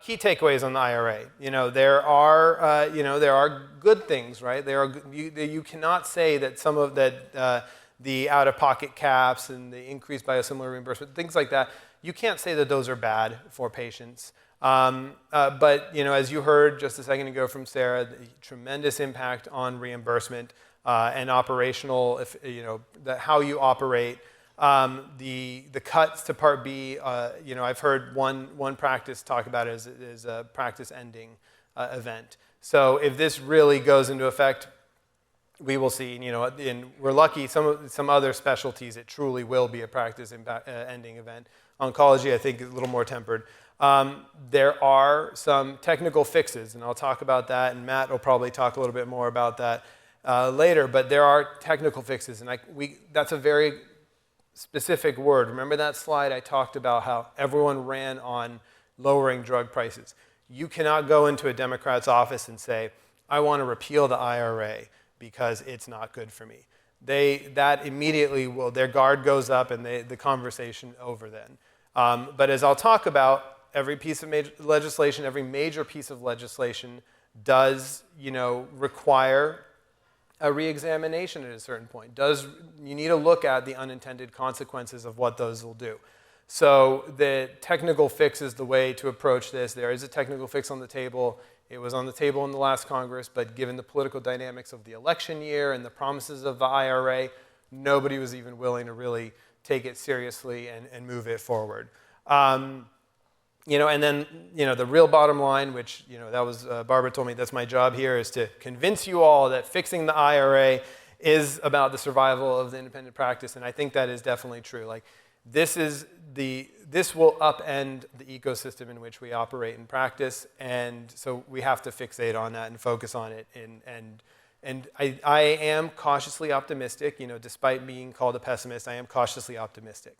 key takeaways on the IRA. There are good things, right? You cannot say that the out-of-pocket caps and the increased biosimilar reimbursement, things like that, you can't say that those are bad for patients. But as you heard just a second ago from Sarah, the tremendous impact on reimbursement and operational, how you operate. The cuts to Part B, I've heard one practice talk about it as a practice-ending event. So if this really goes into effect, we will see. And we're lucky. Some other specialties, it truly will be a practice-ending event. Oncology, I think, is a little more tempered. There are some technical fixes, and I'll talk about that. And Matt will probably talk a little bit more about that later. But there are technical fixes, and that's a very specific word. Remember that slide I talked about how everyone ran on lowering drug prices? You cannot go into a Democrat's office and say, I want to repeal the IRA because it's not good for me. That immediately their guard goes up and the conversation over then. But as I'll talk about, every piece of legislation, every major piece of legislation does require a reexamination at a certain point. You need to look at the unintended consequences of what those will do. So the technical fix is the way to approach this. There is a technical fix on the table. It was on the table in the last Congress, but given the political dynamics of the election year and the promises of the IRA, nobody was even willing to really take it seriously and move it forward. And then, the real bottom line, which, that was, Barbara told me that's my job here, is to convince you all that fixing the IRA is about the survival of the independent practice. And I think that is definitely true. This will upend the ecosystem in which we operate in practice. And so we have to fixate on that and focus on it. And I am cautiously optimistic, despite being called a pessimist, I am cautiously optimistic.